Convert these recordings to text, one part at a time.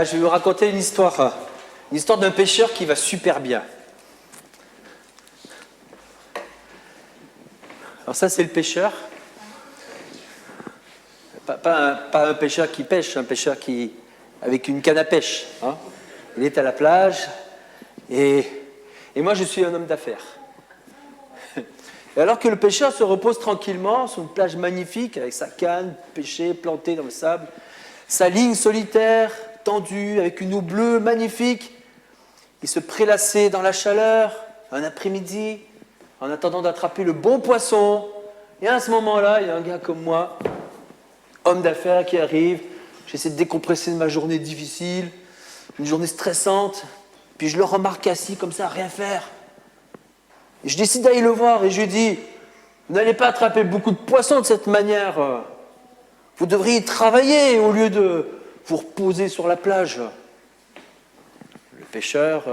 Je vais vous raconter une histoire d'un pêcheur qui va super bien. Alors ça, c'est le pêcheur. Pas un pêcheur qui pêche, un pêcheur avec une canne à pêche. Hein. Il est à la plage et moi, je suis un homme d'affaires. Et alors que le pêcheur se repose tranquillement sur une plage magnifique avec sa canne pêchée, plantée dans le sable, sa ligne solitaire, tendue, avec une eau bleue magnifique, il se prélassait dans la chaleur, un après-midi, en attendant d'attraper le bon poisson. Et à ce moment-là, il y a un gars comme moi, homme d'affaires qui arrive, j'essaie de décompresser de ma journée difficile, une journée stressante, puis je le remarque assis comme ça, à rien faire. Et je décide d'aller le voir et je lui dis, vous n'allez pas attraper beaucoup de poissons de cette manière. Vous devriez travailler au lieu de vous reposer sur la plage. Le pêcheur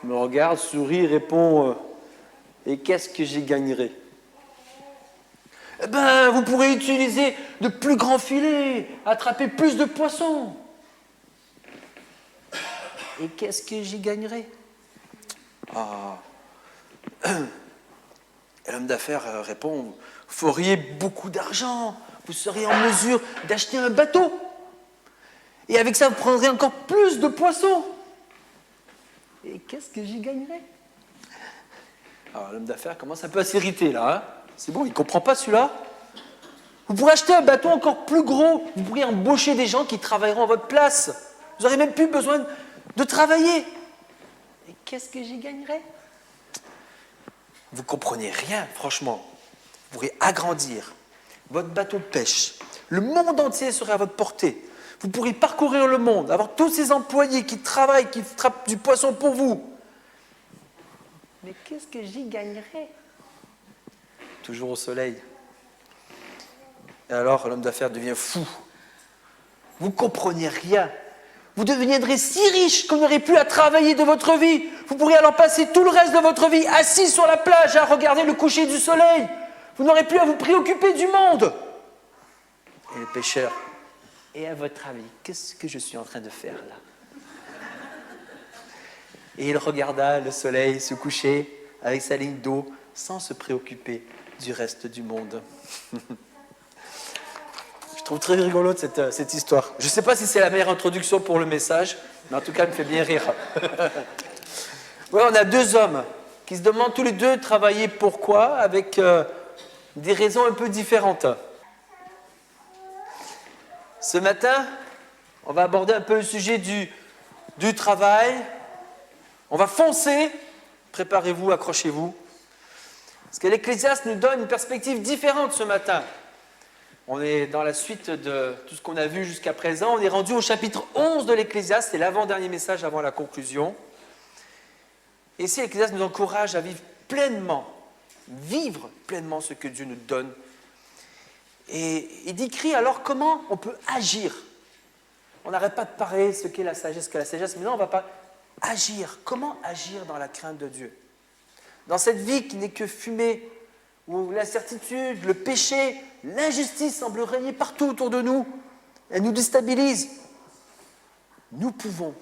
me regarde, sourit, répond, et qu'est-ce que j'y gagnerai? Eh bien, vous pourrez utiliser de plus grands filets, attraper plus de poissons. Et qu'est-ce que j'y gagnerai? Et l'homme d'affaires répond, vous feriez beaucoup d'argent, vous seriez en mesure d'acheter un bateau. Et avec ça, vous prendrez encore plus de poissons. Et qu'est-ce que j'y gagnerai? Alors l'homme d'affaires commence un peu à s'irriter là. Hein. C'est bon, il ne comprend pas celui-là. Vous pourrez acheter un bateau encore plus gros. Vous pourriez embaucher des gens qui travailleront à votre place. Vous n'aurez même plus besoin de travailler. Et qu'est-ce que j'y gagnerai? Vous ne comprenez rien, franchement. Vous pourriez agrandir votre bateau de pêche. Le monde entier serait à votre portée. Vous pourriez parcourir le monde, avoir tous ces employés qui travaillent, qui trappent du poisson pour vous. Mais qu'est-ce que j'y gagnerais? Toujours au soleil. Et alors, l'homme d'affaires devient fou. Vous ne compreniez rien. Vous deviendrez si riche qu'on n'aurait plus à travailler de votre vie. Vous pourriez alors passer tout le reste de votre vie assis sur la plage à regarder le coucher du soleil. Vous n'aurez plus à vous préoccuper du monde. Et le pêcheur, et à votre avis, qu'est-ce que je suis en train de faire là? Et il regarda le soleil se coucher avec sa ligne d'eau sans se préoccuper du reste du monde. Je trouve très rigolo cette histoire. Je ne sais pas si c'est la meilleure introduction pour le message, mais en tout cas, elle me fait bien rire. Ouais, on a deux hommes qui se demandent tous les deux de travailler pourquoi, avec des raisons un peu différentes. Ce matin, on va aborder un peu le sujet du travail. On va foncer. Préparez-vous, accrochez-vous. Parce que l'Ecclésiaste nous donne une perspective différente ce matin. On est dans la suite de tout ce qu'on a vu jusqu'à présent. On est rendu au chapitre 11 de l'Ecclésiaste. C'est l'avant-dernier message avant la conclusion. Et ici, l'Ecclésiaste nous encourage à vivre pleinement ce que Dieu nous donne. Et il décrit alors comment on peut agir. On n'arrête pas de parler ce qu'est la sagesse, mais non, on ne va pas agir. Comment agir dans la crainte de Dieu? Dans cette vie qui n'est que fumée, où l'incertitude, le péché, l'injustice semblent régner partout autour de nous, elle nous déstabilise. Nous pouvons,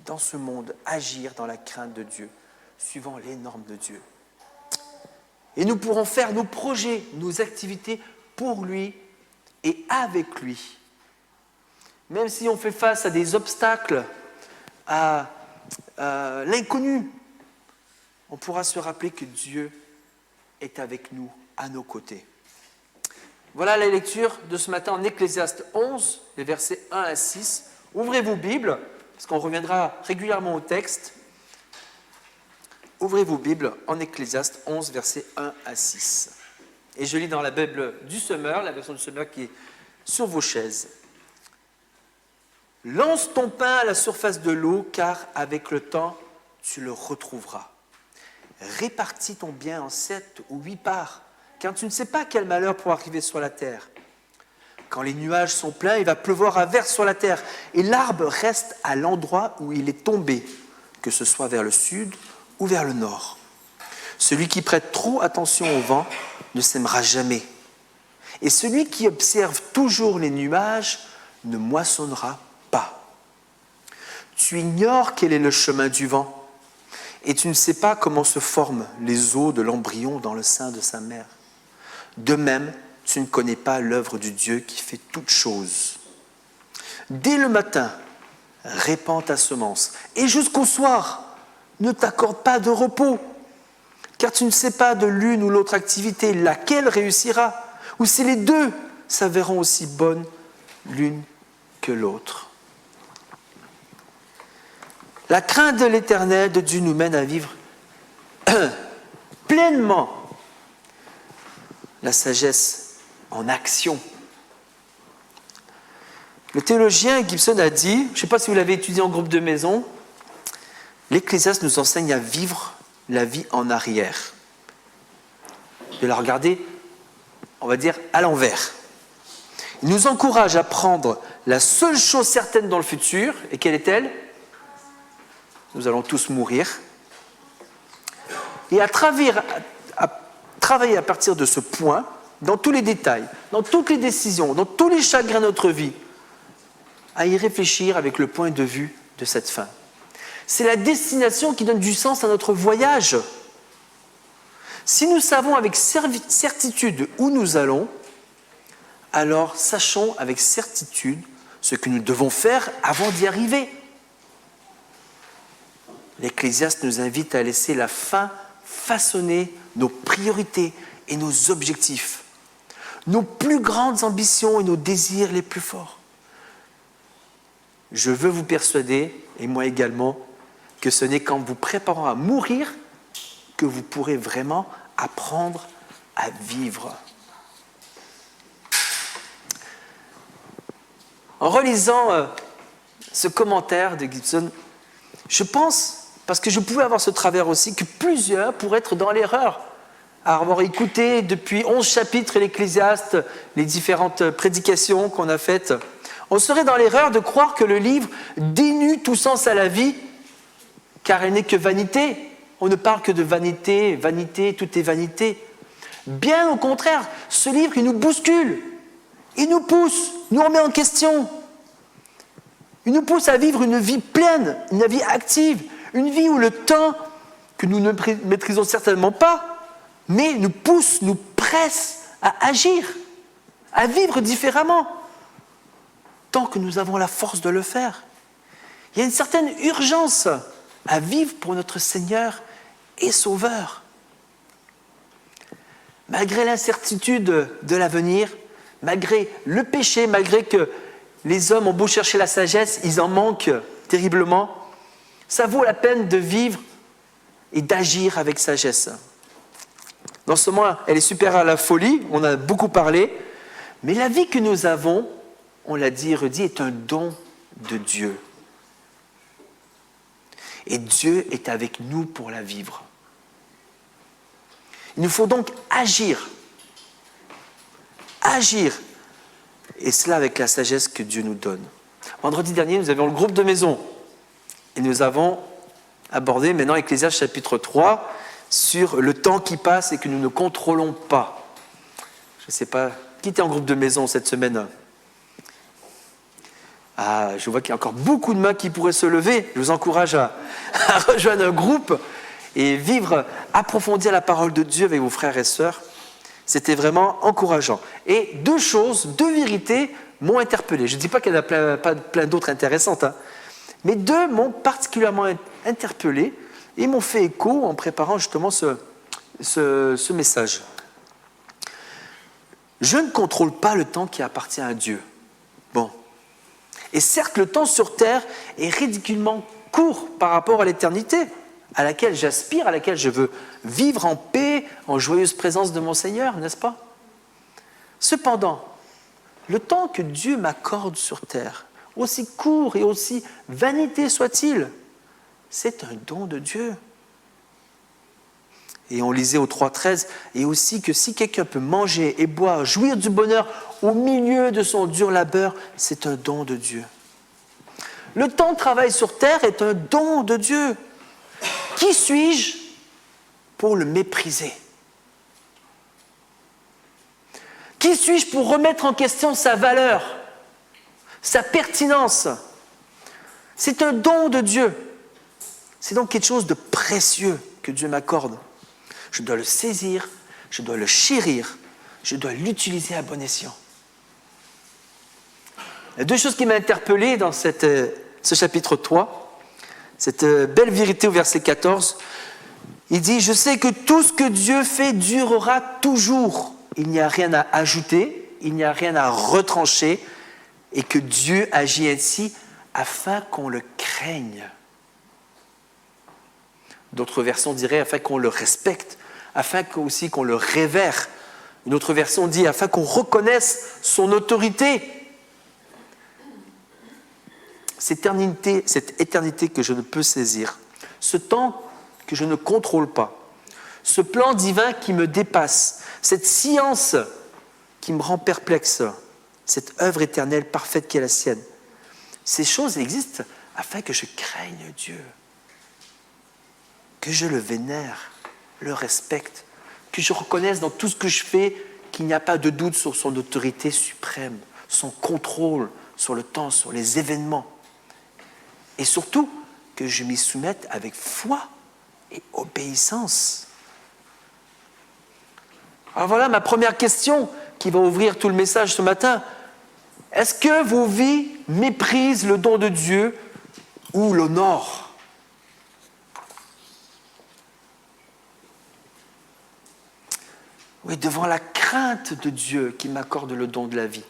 dans ce monde, agir dans la crainte de Dieu, suivant les normes de Dieu. Et nous pourrons faire nos projets, nos activités pour lui et avec lui. Même si on fait face à des obstacles, à l'inconnu, on pourra se rappeler que Dieu est avec nous, à nos côtés. Voilà la lecture de ce matin en Ecclésiaste 11, les versets 1 à 6. Ouvrez vos Bibles, parce qu'on reviendra régulièrement au texte. Ouvrez vos Bibles en Ecclésiaste 11, versets 1 à 6. Et je lis dans la Bible du Semeur, la version du Semeur qui est sur vos chaises. Lance ton pain à la surface de l'eau, car avec le temps, tu le retrouveras. Répartis ton bien en 7 ou 8 parts, car tu ne sais pas quel malheur pourra arriver sur la terre. Quand les nuages sont pleins, il va pleuvoir à verse sur la terre, et l'arbre reste à l'endroit où il est tombé, que ce soit vers le sud ou vers le nord. Celui qui prête trop attention au vent ne sèmera jamais. Et celui qui observe toujours les nuages ne moissonnera pas. Tu ignores quel est le chemin du vent et tu ne sais pas comment se forment les os de l'embryon dans le sein de sa mère. De même, tu ne connais pas l'œuvre du Dieu qui fait toutes choses. Dès le matin, répands ta semence et jusqu'au soir, ne t'accorde pas de repos, car tu ne sais pas de l'une ou l'autre activité laquelle réussira, ou si les deux s'avéreront aussi bonnes l'une que l'autre. La crainte de l'Éternel de Dieu nous mène à vivre pleinement la sagesse en action. Le théologien Gibson a dit, je ne sais pas si vous l'avez étudié en groupe de maison, l'Ecclésiaste nous enseigne à vivre la vie en arrière, de la regarder, on va dire, à l'envers. Il nous encourage à prendre la seule chose certaine dans le futur, et quelle est-elle ? Nous allons tous mourir. Et à travailler à partir de ce point, dans tous les détails, dans toutes les décisions, dans tous les chagrins de notre vie, à y réfléchir avec le point de vue de cette fin. C'est la destination qui donne du sens à notre voyage. Si nous savons avec certitude où nous allons, alors sachons avec certitude ce que nous devons faire avant d'y arriver. L'Ecclésiaste nous invite à laisser la fin façonner nos priorités et nos objectifs, nos plus grandes ambitions et nos désirs les plus forts. Je veux vous persuader, et moi également, que ce n'est qu'en vous préparant à mourir que vous pourrez vraiment apprendre à vivre. En relisant ce commentaire de Gibson, je pense, parce que je pouvais avoir ce travers aussi, que plusieurs pourraient être dans l'erreur à avoir écouté depuis 11 chapitres l'Ecclésiaste, les différentes prédications qu'on a faites. On serait dans l'erreur de croire que le livre dénue tout sens à la vie, car elle n'est que vanité. On ne parle que de vanité, vanité, tout est vanité. Bien au contraire, ce livre, il nous bouscule, il nous pousse, nous remet en question. Il nous pousse à vivre une vie pleine, une vie active, une vie où le temps, que nous ne maîtrisons certainement pas, mais nous pousse, nous presse à agir, à vivre différemment, tant que nous avons la force de le faire. Il y a une certaine urgence à vivre pour notre Seigneur et Sauveur. Malgré l'incertitude de l'avenir, malgré le péché, malgré que les hommes ont beau chercher la sagesse, ils en manquent terriblement, ça vaut la peine de vivre et d'agir avec sagesse. Non seulement elle est supérieure à la folie, on en a beaucoup parlé, mais la vie que nous avons, on l'a dit et redit, est un don de Dieu. Et Dieu est avec nous pour la vivre. Il nous faut donc agir. Agir. Et cela avec la sagesse que Dieu nous donne. Vendredi dernier, nous avions le groupe de maison. Et nous avons abordé maintenant Ecclésiaste chapitre 3 sur le temps qui passe et que nous ne contrôlons pas. Je ne sais pas, qui était en groupe de maison cette semaine ? Ah, je vois qu'il y a encore beaucoup de mains qui pourraient se lever. Je vous encourage à rejoindre un groupe et vivre, approfondir la parole de Dieu avec vos frères et sœurs. C'était vraiment encourageant. Et deux vérités m'ont interpellé. Je ne dis pas qu'il y en a plein d'autres intéressantes, hein, mais deux m'ont particulièrement interpellé et m'ont fait écho en préparant justement ce message. Je ne contrôle pas le temps qui appartient à Dieu. Bon. Et certes, le temps sur terre est ridiculement court par rapport à l'éternité, à laquelle j'aspire, à laquelle je veux vivre en paix, en joyeuse présence de mon Seigneur, n'est-ce pas ? Cependant, le temps que Dieu m'accorde sur terre, aussi court et aussi vanité soit-il, c'est un don de Dieu. Et on lisait au 3.13, et aussi que si quelqu'un peut manger et boire, jouir du bonheur au milieu de son dur labeur, c'est un don de Dieu. Le temps de travail sur terre est un don de Dieu. Qui suis-je pour le mépriser ? Qui suis-je pour remettre en question sa valeur, sa pertinence ? C'est un don de Dieu. C'est donc quelque chose de précieux que Dieu m'accorde. Je dois le saisir, je dois le chérir, je dois l'utiliser à bon escient. Il y a deux choses qui m'ont interpellé dans ce chapitre 3, cette belle vérité au verset 14. Il dit « Je sais que tout ce que Dieu fait durera toujours. Il n'y a rien à ajouter, il n'y a rien à retrancher, et que Dieu agit ainsi afin qu'on le craigne. » D'autres versions diraient afin qu'on le respecte, afin aussi qu'on le révère. Une autre version dit afin qu'on reconnaisse son autorité. Cette éternité que je ne peux saisir, ce temps que je ne contrôle pas, ce plan divin qui me dépasse, cette science qui me rend perplexe, cette œuvre éternelle parfaite qui est la sienne. Ces choses existent afin que je craigne Dieu, que je le vénère, le respecte, que je reconnaisse dans tout ce que je fais qu'il n'y a pas de doute sur son autorité suprême, son contrôle sur le temps, sur les événements. Et surtout, que je m'y soumette avec foi et obéissance. Alors voilà ma première question qui va ouvrir tout le message ce matin. Est-ce que vos vies méprisent le don de Dieu ou l'honorent? Oui, devant la crainte de Dieu qui m'accorde le don de la vie.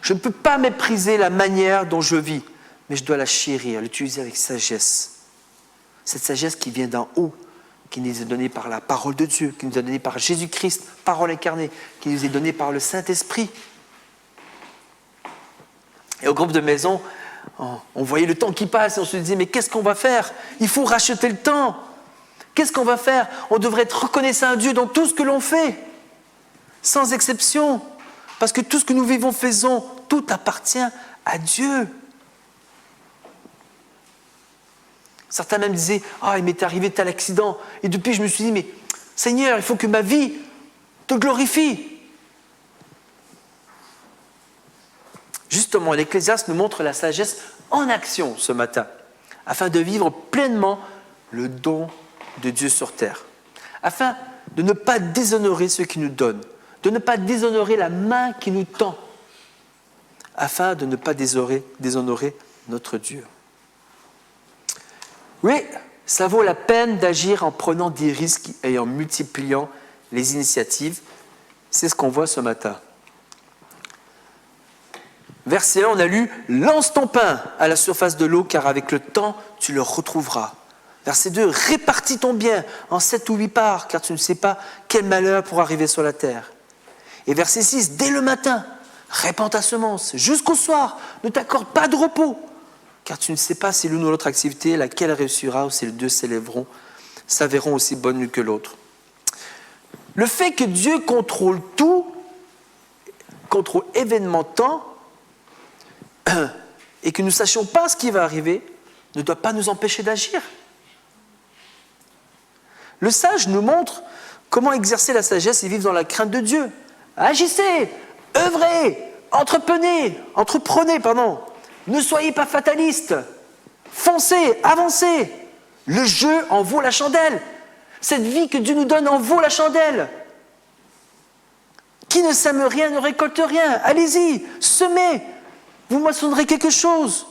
Je ne peux pas mépriser la manière dont je vis, mais je dois la chérir, l'utiliser avec sagesse. Cette sagesse qui vient d'en haut, qui nous est donnée par la parole de Dieu, qui nous est donnée par Jésus-Christ, parole incarnée, qui nous est donnée par le Saint-Esprit. Et au groupe de maison, on voyait le temps qui passe et on se disait, mais qu'est-ce qu'on va faire? Il faut racheter le temps. Qu'est-ce qu'on va faire? On devrait être reconnaissant à Dieu dans tout ce que l'on fait, sans exception. Parce que tout ce que nous vivons, faisons, tout appartient à Dieu. Certains même disaient, il m'est arrivé tel accident. Et depuis, je me suis dit, mais Seigneur, il faut que ma vie te glorifie. Justement, l'Ecclésiaste nous montre la sagesse en action ce matin, afin de vivre pleinement le don de Dieu sur terre, afin de ne pas déshonorer ceux qui nous donnent, de ne pas déshonorer la main qui nous tend, afin de ne pas déshonorer notre Dieu. Oui, ça vaut la peine d'agir en prenant des risques et en multipliant les initiatives. C'est ce qu'on voit ce matin. Verset 1, on a lu « Lance ton pain à la surface de l'eau, car avec le temps, tu le retrouveras. » Verset 2, « Répartis ton bien en 7 ou 8 parts, car tu ne sais pas quel malheur pourra arriver sur la terre. » Et verset 6, « Dès le matin, répands ta semence. Jusqu'au soir, ne t'accorde pas de repos, car tu ne sais pas si l'une ou l'autre activité, laquelle réussira, ou si les deux s'avéreront aussi bonnes l'une que l'autre. » Le fait que Dieu contrôle tout, contrôle événement-temps, et que nous ne sachions pas ce qui va arriver, ne doit pas nous empêcher d'agir. Le sage nous montre comment exercer la sagesse et vivre dans la crainte de Dieu. Agissez, œuvrez, entreprenez. Ne soyez pas fatalistes. Foncez, avancez. Le jeu en vaut la chandelle. Cette vie que Dieu nous donne en vaut la chandelle. Qui ne sème rien ne récolte rien. Allez-y, semez. Vous moissonnerez quelque chose,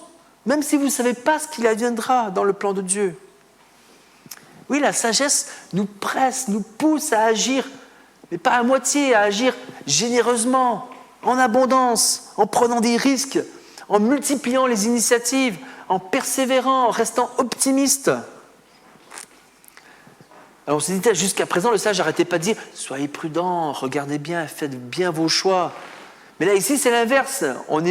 même si vous ne savez pas ce qu'il adviendra dans le plan de Dieu. Oui, la sagesse nous presse, nous pousse à agir, mais pas à moitié, à agir généreusement, en abondance, en prenant des risques, en multipliant les initiatives, en persévérant, en restant optimiste. Alors on se dit, jusqu'à présent, le sage n'arrêtait pas de dire « Soyez prudents, regardez bien, faites bien vos choix ». Mais là, ici, c'est l'inverse. On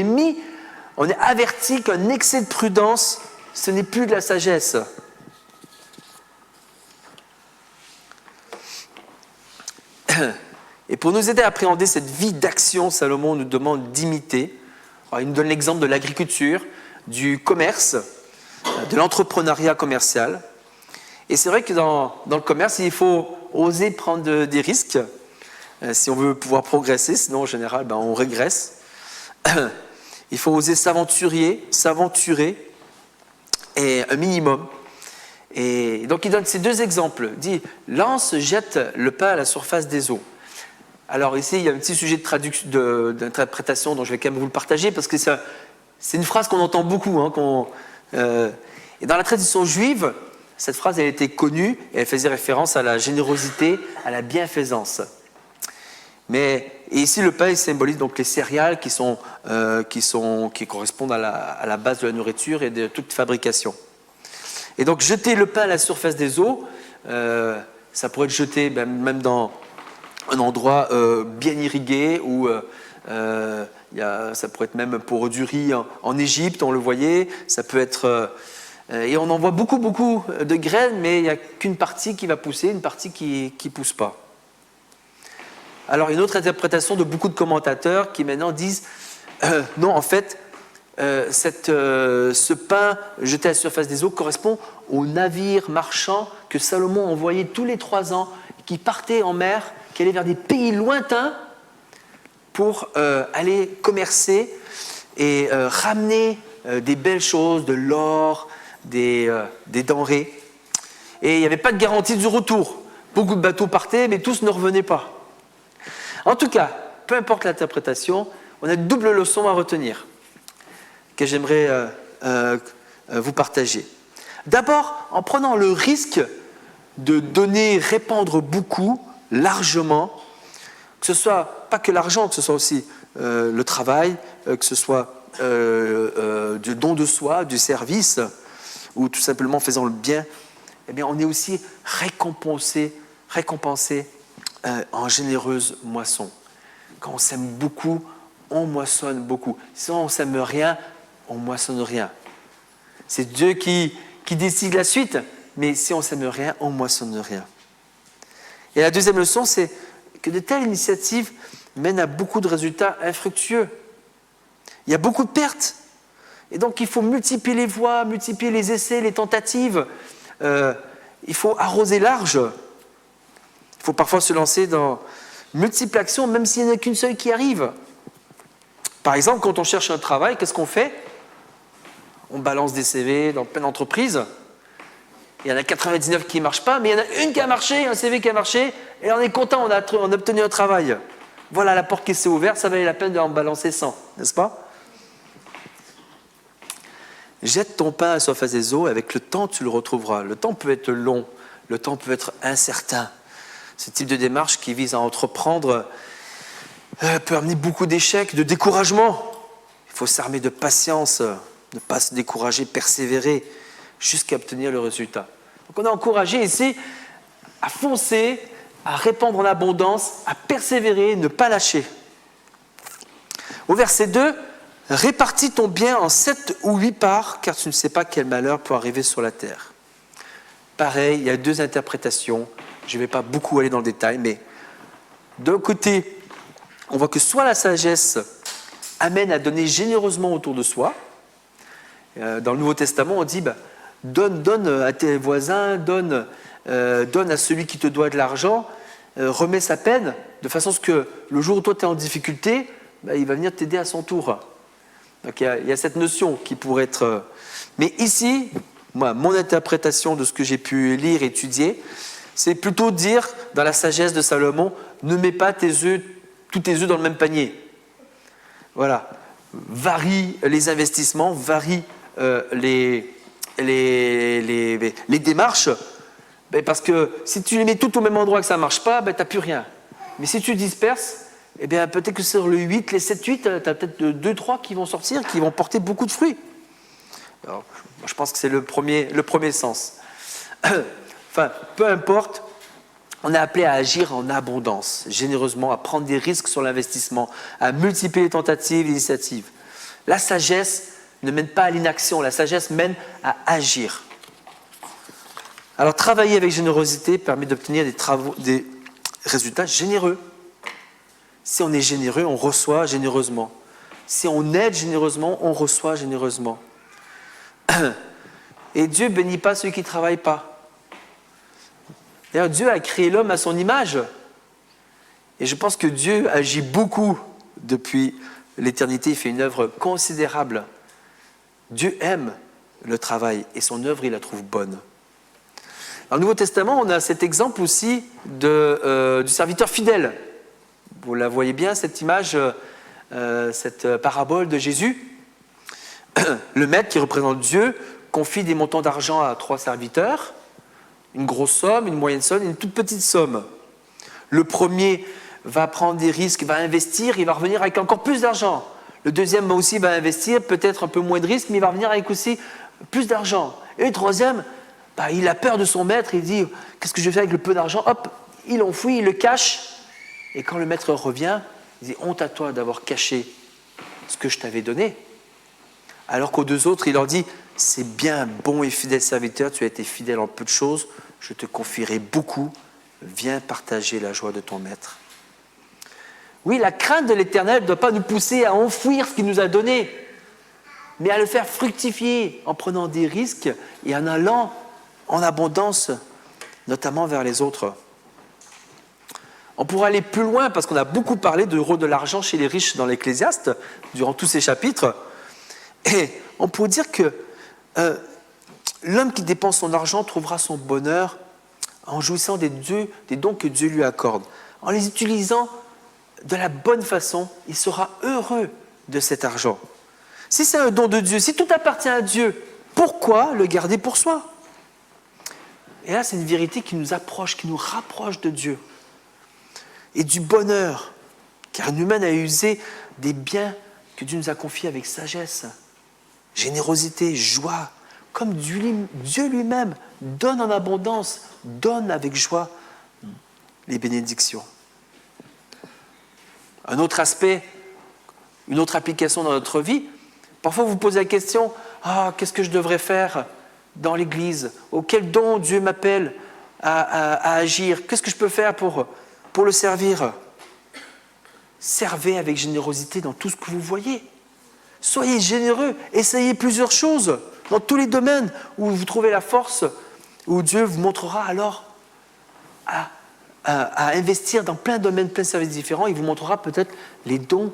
est averti qu'un excès de prudence, ce n'est plus de la sagesse. Et pour nous aider à appréhender cette vie d'action, Salomon nous demande d'imiter. Alors, il nous donne l'exemple de l'agriculture, du commerce, de l'entrepreneuriat commercial. Et c'est vrai que dans le commerce, il faut oser prendre des risques si on veut pouvoir progresser, sinon en général, on régresse. Il faut oser s'aventurer et un minimum. Et donc il donne ces deux exemples. Il dit, lance, jette le pain à la surface des eaux. Alors ici, il y a un petit sujet d'interprétation dont je vais quand même vous le partager, parce que c'est une phrase qu'on entend beaucoup. Et dans la tradition juive, cette phrase elle était connue et elle faisait référence à la générosité, à la bienfaisance. Et ici, le pain symbolise donc les céréales qui correspondent à la base de la nourriture et de toute fabrication. Et donc, jeter le pain à la surface des eaux, ça pourrait être jeté même dans un endroit bien irrigué, ou ça pourrait être même pour du riz en Égypte, on le voyait. Ça peut être... et on en voit beaucoup de graines, mais il n'y a qu'une partie qui va pousser, une partie qui ne pousse pas. Alors, une autre interprétation de beaucoup de commentateurs qui maintenant disent non, en fait, ce pain jeté à la surface des eaux correspond aux navires marchands que Salomon envoyait tous les 3 ans, qui partaient en mer, qui allaient vers des pays lointains pour aller commercer et ramener des belles choses, de l'or, des denrées. Et il n'y avait pas de garantie du retour. Beaucoup de bateaux partaient, mais tous ne revenaient pas. En tout cas, peu importe l'interprétation, on a une double leçon à retenir que j'aimerais vous partager. D'abord, en prenant le risque de donner, répandre beaucoup, largement, que ce soit pas que l'argent, que ce soit aussi le travail, que ce soit du don de soi, du service, ou tout simplement faisant le bien, eh bien, on est aussi récompensé en généreuse moisson. Quand on sème beaucoup, on moissonne beaucoup. Si on ne sème rien, on ne moissonne rien. C'est Dieu qui décide la suite, mais si on ne sème rien, on ne moissonne rien. Et la deuxième leçon, c'est que de telles initiatives mènent à beaucoup de résultats infructueux. Il y a beaucoup de pertes. Et donc, il faut multiplier les voies, multiplier les essais, les tentatives. Il faut arroser large. Il faut parfois se lancer dans multiples actions, même s'il n'y en a qu'une seule qui arrive. Par exemple, quand on cherche un travail, qu'est-ce qu'on fait ? On balance des CV dans plein d'entreprises. Il y en a 99 qui ne marchent pas, mais il y en a une qui a marché, un CV qui a marché, et on est content, on a obtenu un travail. Voilà la porte qui s'est ouverte, ça valait la peine d'en balancer 100, n'est-ce pas ? Jette ton pain à la surface des eaux, avec le temps tu le retrouveras. Le temps peut être long, le temps peut être incertain. Ce type de démarche qui vise à entreprendre peut amener beaucoup d'échecs, de découragement. Il faut s'armer de patience, ne pas se décourager, persévérer jusqu'à obtenir le résultat. Donc on est encouragé ici à foncer, à répandre en abondance, à persévérer, ne pas lâcher. Au verset 2, répartis ton bien en 7 ou 8 parts, car tu ne sais pas quel malheur peut arriver sur la terre. Pareil, il y a 2 interprétations. Je ne vais pas beaucoup aller dans le détail, mais d'un côté, on voit que soit la sagesse amène à donner généreusement autour de soi. Dans le Nouveau Testament, on dit donne à tes voisins, donne à celui qui te doit de l'argent, remets sa peine, de façon à ce que le jour où toi tu es en difficulté, il va venir t'aider à son tour. Donc il y a cette notion qui pourrait être... Mais ici, mon interprétation de ce que j'ai pu lire et étudier, c'est plutôt dire, dans la sagesse de Salomon, ne mets pas tous tes œufs dans le même panier. Voilà. Varie les investissements, varie les démarches, parce que si tu les mets tout au même endroit et que ça ne marche pas, tu n'as plus rien. Mais si tu disperses, eh bien, peut-être que sur le 8, les 7-8, tu as peut-être 2-3 qui vont sortir, qui vont porter beaucoup de fruits. Alors, je pense que c'est le premier sens. Enfin, peu importe, on est appelé à agir en abondance, généreusement, à prendre des risques sur l'investissement, à multiplier les tentatives, les initiatives. La sagesse ne mène pas à l'inaction, la sagesse mène à agir. Alors, travailler avec générosité permet d'obtenir des résultats généreux. Si on est généreux, on reçoit généreusement. Si on aide généreusement, on reçoit généreusement. Et Dieu ne bénit pas ceux qui ne travaillent pas. D'ailleurs, Dieu a créé l'homme à son image. Et je pense que Dieu agit beaucoup depuis l'éternité. Il fait une œuvre considérable. Dieu aime le travail et son œuvre, il la trouve bonne. Dans le Nouveau Testament, on a cet exemple aussi du serviteur fidèle. Vous la voyez bien, cette image, cette parabole de Jésus. Le maître, qui représente Dieu, confie des montants d'argent à 3 serviteurs, une grosse somme, une moyenne somme, une toute petite somme. Le premier va prendre des risques, va investir, il va revenir avec encore plus d'argent. Le deuxième aussi va investir, peut-être un peu moins de risques, mais il va revenir avec aussi plus d'argent. Et le troisième, il a peur de son maître, il dit « Qu'est-ce que je vais faire avec le peu d'argent ?» Hop, il l'enfouit, il le cache. Et quand le maître revient, il dit « Honte à toi d'avoir caché ce que je t'avais donné. » Alors qu'aux 2 autres, il leur dit « C'est bien, bon et fidèle serviteur, tu as été fidèle en peu de choses, je te confierai beaucoup, viens partager la joie de ton maître. » Oui, la crainte de l'Éternel ne doit pas nous pousser à enfouir ce qu'il nous a donné, mais à le faire fructifier en prenant des risques et en allant en abondance, notamment vers les autres. On pourrait aller plus loin parce qu'on a beaucoup parlé du rôle de l'argent chez les riches dans l'Ecclésiaste durant tous ces chapitres. Et on pourrait dire que l'homme qui dépense son argent trouvera son bonheur en jouissant des dons que Dieu lui accorde. En les utilisant de la bonne façon, il sera heureux de cet argent. Si c'est un don de Dieu, si tout appartient à Dieu, pourquoi le garder pour soi? Et là, c'est une vérité qui nous approche, qui nous rapproche de Dieu et du bonheur, car un humain a usé des biens que Dieu nous a confiés avec sagesse, générosité, joie, comme Dieu lui-même donne en abondance, donne avec joie les bénédictions. Un autre aspect, une autre application dans notre vie, parfois vous vous posez la question, qu'est-ce que je devrais faire dans l'Église? Quel don Dieu m'appelle à agir? Qu'est-ce que je peux faire pour le servir? Servez avec générosité dans tout ce que vous voyez. Soyez généreux, essayez plusieurs choses dans tous les domaines où vous trouvez la force, où Dieu vous montrera alors à investir dans plein de domaines, plein de services différents. Il vous montrera peut-être les dons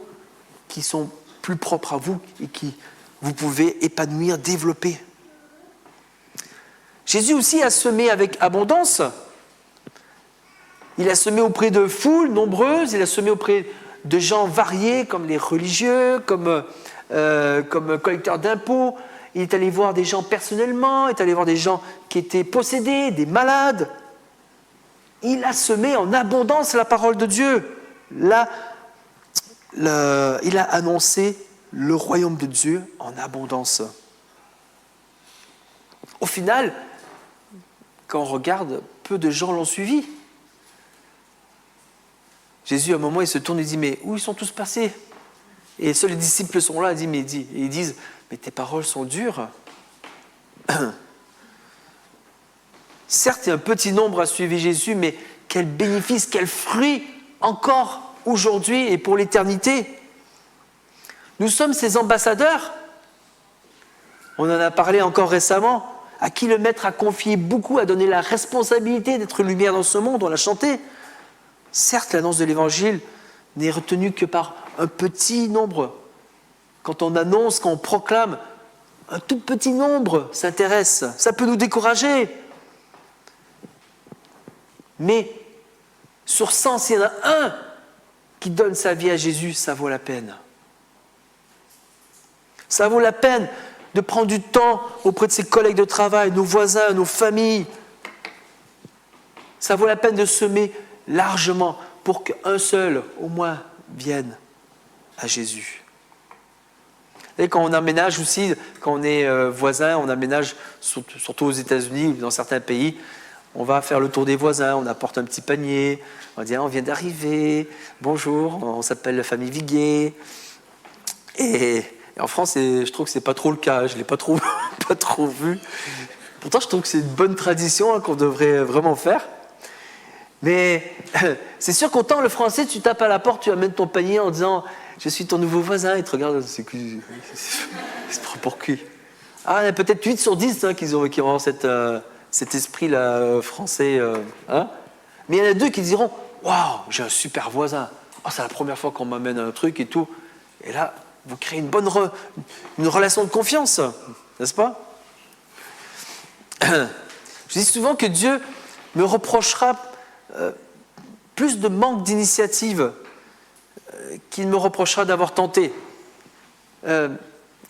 qui sont plus propres à vous et qui vous pouvez épanouir, développer. Jésus aussi a semé avec abondance. Il a semé auprès de foules nombreuses, il a semé auprès de gens variés comme les religieux, comme collecteurs d'impôts. Il est allé voir des gens personnellement, il est allé voir des gens qui étaient possédés, des malades. Il a semé en abondance la parole de Dieu. Là, il a annoncé le royaume de Dieu en abondance. Au final, quand on regarde, peu de gens l'ont suivi. Jésus, à un moment, il se tourne et dit « Mais où ils sont tous passés ?» Et seuls les disciples sont là, ils disent « Mais tes paroles sont dures. » Certes, il y a un petit nombre a suivi Jésus, mais quel bénéfice, quel fruit encore aujourd'hui et pour l'éternité. Nous sommes ces ambassadeurs. On en a parlé encore récemment, à qui le Maître a confié beaucoup, a donné la responsabilité d'être lumière dans ce monde, on l'a chanté. Certes, l'annonce de l'Évangile n'est retenue que par un petit nombre. Quand on annonce, quand on proclame, un tout petit nombre s'intéresse. Ça peut nous décourager. Mais sur 100, s'il y en a un qui donne sa vie à Jésus, ça vaut la peine. Ça vaut la peine de prendre du temps auprès de ses collègues de travail, nos voisins, nos familles. Ça vaut la peine de semer largement pour qu'un seul, au moins, vienne à Jésus. Et quand on emménage aussi, quand on est voisin, on emménage surtout aux États-Unis ou dans certains pays, on va faire le tour des voisins, on apporte un petit panier, on dit on vient d'arriver, bonjour, on s'appelle la famille Viguier. Et en France, je trouve que c'est pas trop le cas, je l'ai pas trop vu. Pourtant, je trouve que c'est une bonne tradition qu'on devrait vraiment faire. Mais c'est sûr qu'autant le français, tu tapes à la porte, tu amènes ton panier en disant je suis ton nouveau voisin, il te regarde, c'est pour qui? Il y en a peut-être 8 sur 10 qui ont cet esprit-là français. Mais il y en a 2 qui diront waouh, j'ai un super voisin. C'est la première fois qu'on m'amène un truc et tout. Et là, vous créez une relation de confiance, n'est-ce pas? Je dis souvent que Dieu me reprochera plus de manque d'initiative qu'il me reprochera d'avoir tenté.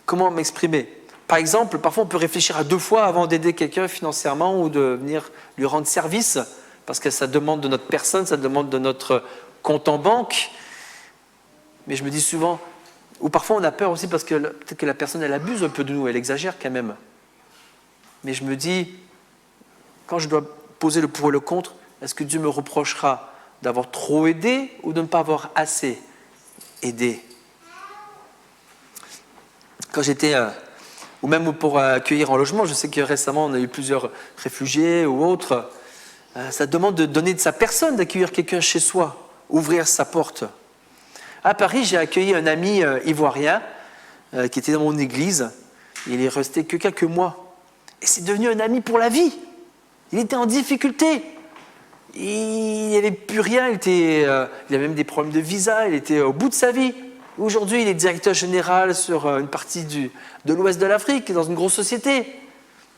Comment m'exprimer ? Par exemple, parfois on peut réfléchir à 2 fois avant d'aider quelqu'un financièrement ou de venir lui rendre service, parce que ça demande de notre personne, ça demande de notre compte en banque. Mais je me dis souvent, ou parfois on a peur aussi parce que peut-être que la personne elle abuse un peu de nous, elle exagère quand même. Mais je me dis, quand je dois poser le pour et le contre, est-ce que Dieu me reprochera d'avoir trop aidé ou de ne pas avoir assez aidé ? Quand j'étais, ou même pour accueillir en logement, je sais que récemment on a eu plusieurs réfugiés ou autres, ça demande de donner de sa personne, d'accueillir quelqu'un chez soi, ouvrir sa porte. À Paris, j'ai accueilli un ami ivoirien qui était dans mon église. Il est resté que quelques mois. Et c'est devenu un ami pour la vie. Il était en difficulté. Il n'y avait plus rien. Il avait même des problèmes de visa. Il était au bout de sa vie. Aujourd'hui, il est directeur général sur une partie de l'ouest de l'Afrique, dans une grosse société.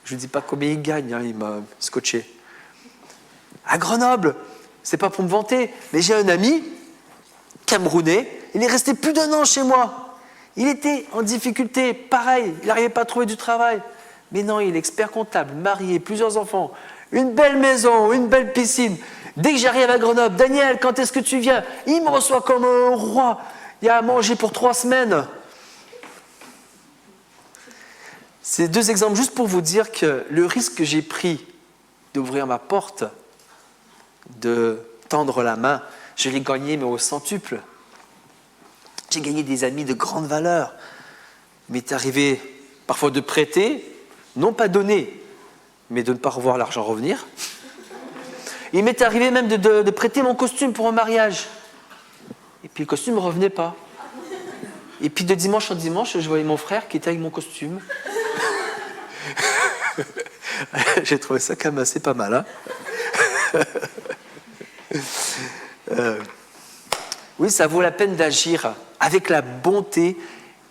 Je ne dis pas combien il gagne, il m'a scotché. À Grenoble, c'est pas pour me vanter, mais j'ai un ami camerounais, il est resté plus d'1 an chez moi. Il était en difficulté, pareil, il n'arrivait pas à trouver du travail. Mais non, il est expert comptable, marié, plusieurs enfants, une belle maison, une belle piscine. Dès que j'arrive à Grenoble, Daniel, quand est-ce que tu viens ? Il me reçoit comme un roi. Il y a à manger pour 3 semaines. C'est 2 exemples juste pour vous dire que le risque que j'ai pris d'ouvrir ma porte, de tendre la main, je l'ai gagné, mais au centuple. J'ai gagné des amis de grande valeur. Il m'est arrivé parfois de prêter, non pas donner, mais de ne pas revoir l'argent revenir. Il m'est arrivé même de prêter mon costume pour un mariage. Et puis le costume ne revenait pas. Et puis de dimanche en dimanche, je voyais mon frère qui était avec mon costume. J'ai trouvé ça quand même assez pas mal. Oui, ça vaut la peine d'agir avec la bonté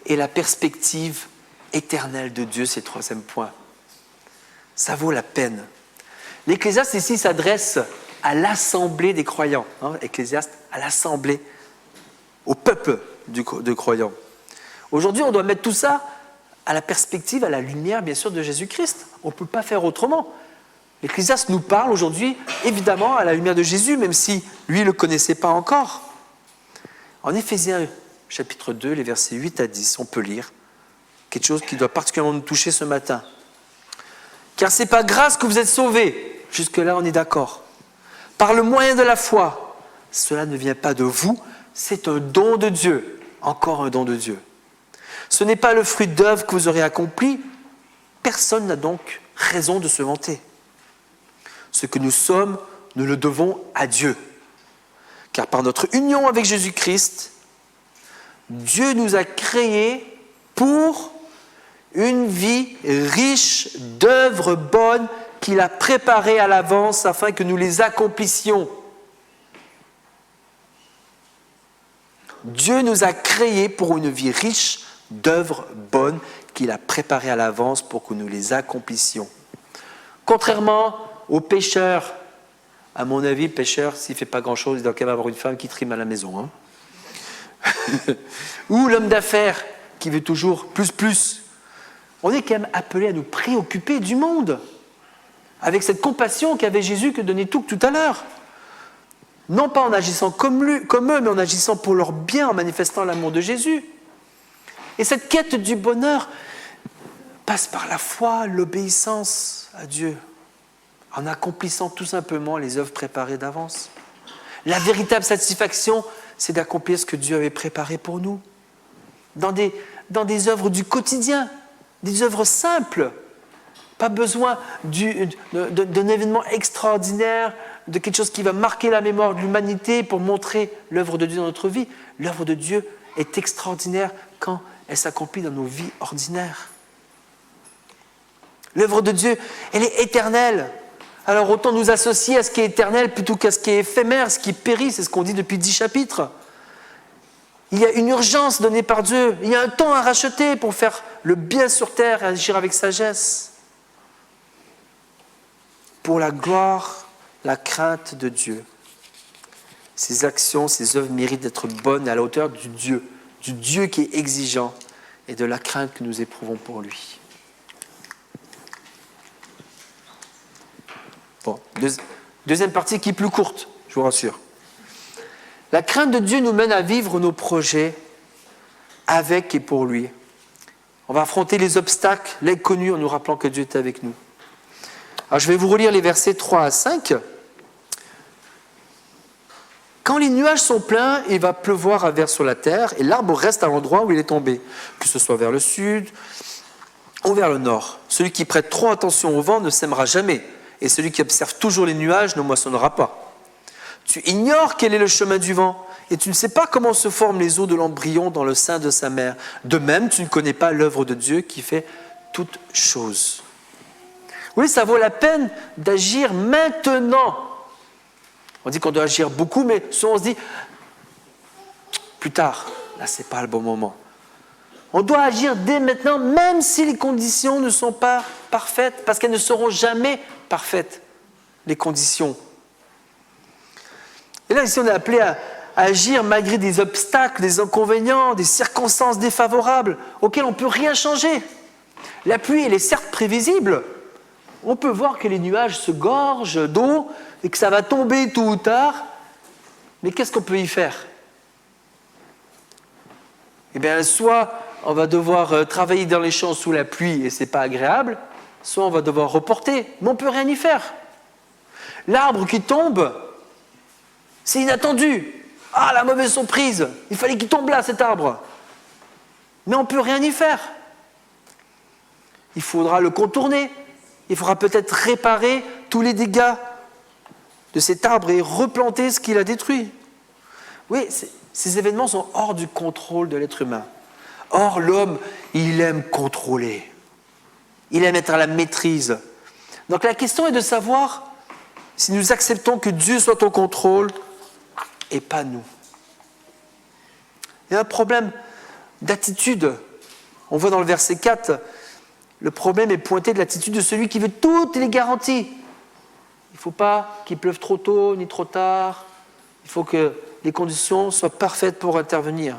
et la perspective éternelle de Dieu, c'est le 3e point. Ça vaut la peine. L'Ecclésiaste ici s'adresse à l'assemblée des croyants. Ecclésiaste, à l'assemblée, au peuple de croyants. Aujourd'hui, on doit mettre tout ça à la perspective, à la lumière, bien sûr, de Jésus-Christ. On ne peut pas faire autrement. L'Ecclésiaste nous parle aujourd'hui, évidemment, à la lumière de Jésus, même si lui ne le connaissait pas encore. En Éphésiens, chapitre 2, les versets 8 à 10, on peut lire quelque chose qui doit particulièrement nous toucher ce matin. « Car ce n'est pas grâce que vous êtes sauvés. » Jusque-là, on est d'accord. « Par le moyen de la foi. » Cela ne vient pas de vous, c'est un don de Dieu. Encore un don de Dieu. Ce n'est pas le fruit d'œuvre que vous aurez accompli. Personne n'a donc raison de se vanter. Ce que nous sommes, nous le devons à Dieu. Car par notre union avec Jésus-Christ, Dieu nous a créés pour une vie riche d'œuvres bonnes qu'il a préparées à l'avance afin que nous les accomplissions. Dieu nous a créés pour une vie riche d'œuvres bonnes qu'il a préparées à l'avance pour que nous les accomplissions. Contrairement aux pécheurs, à mon avis, le pécheur, s'il ne fait pas grand-chose, il doit quand même avoir une femme qui trime à la maison. Ou l'homme d'affaires qui veut toujours plus. On est quand même appelé à nous préoccuper du monde, avec cette compassion qu'avait Jésus que donnait tout à l'heure. Non pas en agissant comme eux, mais en agissant pour leur bien, en manifestant l'amour de Jésus. Et cette quête du bonheur passe par la foi, l'obéissance à Dieu, en accomplissant tout simplement les œuvres préparées d'avance. La véritable satisfaction, c'est d'accomplir ce que Dieu avait préparé pour nous, dans des œuvres du quotidien, des œuvres simples. Pas besoin d'un événement extraordinaire, de quelque chose qui va marquer la mémoire de l'humanité pour montrer l'œuvre de Dieu dans notre vie. L'œuvre de Dieu est extraordinaire quand elle s'accomplit dans nos vies ordinaires. L'œuvre de Dieu, elle est éternelle. Alors autant nous associer à ce qui est éternel plutôt qu'à ce qui est éphémère, ce qui périt, c'est ce qu'on dit depuis 10 chapitres. Il y a une urgence donnée par Dieu, il y a un temps à racheter pour faire le bien sur terre et agir avec sagesse. pour la gloire, la crainte de Dieu. Ses actions, ses œuvres méritent d'être bonnes à la hauteur du Dieu qui est exigeant et de la crainte que nous éprouvons pour lui. Bon, deuxième partie qui est plus courte, je vous rassure. La crainte de Dieu nous mène à vivre nos projets avec et pour lui. On va affronter les obstacles, l'inconnu, en nous rappelant que Dieu est avec nous. Alors je vais vous relire les versets 3 à 5. Quand les nuages sont pleins, il va pleuvoir à verre sur la terre et l'arbre reste à l'endroit où il est tombé, que ce soit vers le sud ou vers le nord. Celui qui prête trop attention au vent ne sèmera jamais, et celui qui observe toujours les nuages ne moissonnera pas. Tu ignores quel est le chemin du vent, et tu ne sais pas comment se forment les os de l'embryon dans le sein de sa mère. De même, tu ne connais pas l'œuvre de Dieu qui fait toutes choses. Oui, ça vaut la peine d'agir maintenant. On dit qu'on doit agir beaucoup, mais souvent on se dit plus tard. Là, ce n'est pas le bon moment. On doit agir dès maintenant, même si les conditions ne sont pas parfaites, parce qu'elles ne seront jamais parfaites, les conditions. Et là, ici, on est appelé à agir malgré des obstacles, des inconvénients, des circonstances défavorables auxquelles on ne peut rien changer. La pluie, elle est certes prévisible. On peut voir que les nuages se gorgent d'eau et que ça va tomber tôt ou tard. Mais qu'est-ce qu'on peut y faire ? Eh bien, soit on va devoir travailler dans les champs sous la pluie et ce n'est pas agréable, soit on va devoir reporter, mais on ne peut rien y faire. L'arbre qui tombe, c'est inattendu. Ah, la mauvaise surprise, il fallait qu'il tombe là, cet arbre. Mais on ne peut rien y faire. Il faudra le contourner. Il faudra peut-être réparer tous les dégâts de cet arbre et replanter ce qu'il a détruit. Oui, ces événements sont hors du contrôle de l'être humain. Or, l'homme, il aime contrôler. Il aime être à la maîtrise. Donc la question est de savoir si nous acceptons que Dieu soit au contrôle et pas nous. Il y a un problème d'attitude. On voit dans le verset 4, le problème est pointé de l'attitude de celui qui veut toutes les garanties. Il ne faut pas qu'il pleuve trop tôt ni trop tard. Il faut que les conditions soient parfaites pour intervenir.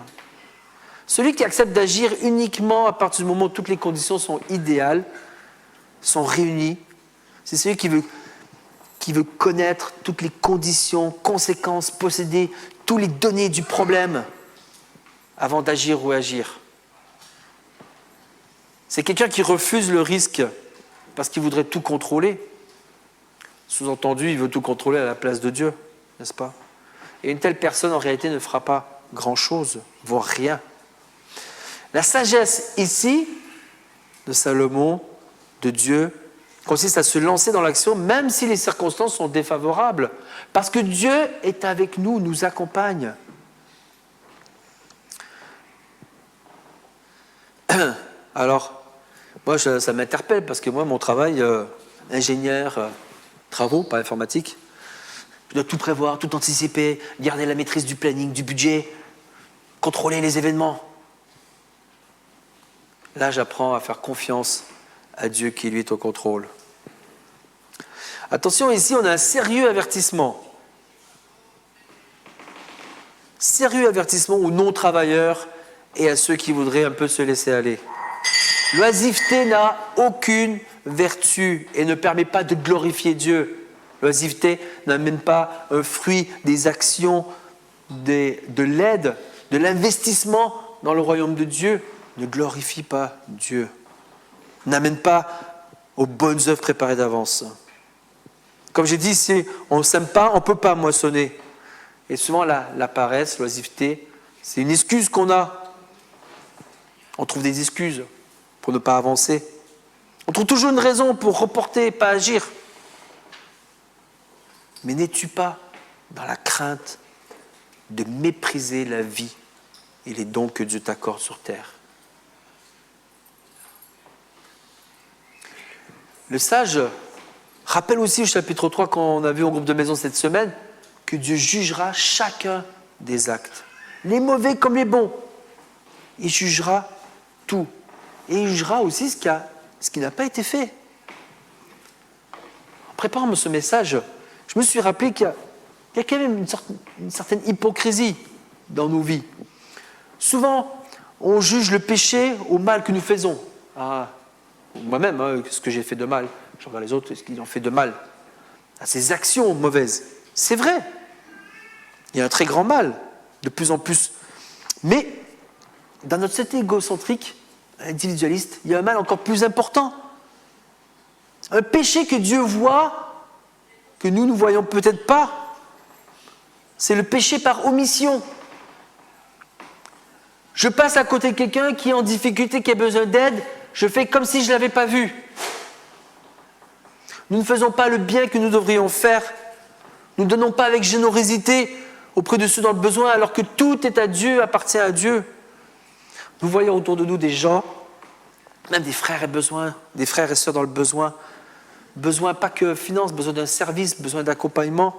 Celui qui accepte d'agir uniquement à partir du moment où toutes les conditions sont idéales, sont réunies, c'est celui qui veut connaître toutes les conditions, conséquences, posséder tous les données du problème avant d'agir ou agir. C'est quelqu'un qui refuse le risque parce qu'il voudrait tout contrôler. Sous-entendu, il veut tout contrôler à la place de Dieu, n'est-ce pas ? Et une telle personne, en réalité, ne fera pas grand-chose, voire rien. La sagesse ici, de Salomon, de Dieu, consiste à se lancer dans l'action, même si les circonstances sont défavorables, parce que Dieu est avec nous, nous accompagne. Alors, moi, ça m'interpelle, parce que moi, mon travail, ingénieur, travaux, pas informatique, je dois tout prévoir, tout anticiper, garder la maîtrise du planning, du budget, contrôler les événements. Là, j'apprends à faire confiance à Dieu qui, lui, est au contrôle. Attention, ici, on a un sérieux avertissement. Sérieux avertissement aux non-travailleurs et à ceux qui voudraient un peu se laisser aller. L'oisiveté n'a aucune vertu et ne permet pas de glorifier Dieu. L'oisiveté n'amène pas un fruit des actions, de l'aide, de l'investissement dans le royaume de Dieu. Ne glorifie pas Dieu. N'amène pas aux bonnes œuvres préparées d'avance. Comme j'ai dit, si on ne sème pas, on ne peut pas moissonner. Et souvent, la paresse, l'oisiveté, c'est une excuse qu'on a. On trouve des excuses pour ne pas avancer. On trouve toujours une raison pour reporter, pas agir. Mais n'es-tu pas dans la crainte de mépriser la vie et les dons que Dieu t'accorde sur terre? Le sage rappelle aussi au chapitre 3, quand on a vu au groupe de maison cette semaine, que Dieu jugera chacun des actes, les mauvais comme les bons. Il jugera tout. Et il jugera aussi ce qui n'a pas été fait. préparant ce message, je me suis rappelé qu'il y a quand même une certaine hypocrisie dans nos vies. Souvent, on juge le péché au mal que nous faisons. Ah, moi-même, qu'est-ce que j'ai fait de mal? Je regarde les autres, qu'est-ce qu'ils ont fait de mal? À ces actions mauvaises. C'est vrai. Il y a un très grand mal, de plus en plus. Mais, dans notre société égocentrique, individualiste, il y a un mal encore plus important. Un péché que Dieu voit, que nous ne voyons peut-être pas, c'est le péché par omission. Je passe à côté de quelqu'un qui est en difficulté, qui a besoin d'aide, je fais comme si je ne l'avais pas vu. Nous ne faisons pas le bien que nous devrions faire. Nous ne donnons pas avec générosité auprès de ceux dans le besoin, alors que tout est à Dieu, appartient à Dieu. Nous voyons autour de nous des gens, même des frères et sœurs dans le besoin. Besoin pas que finance, besoin d'un service, besoin d'accompagnement.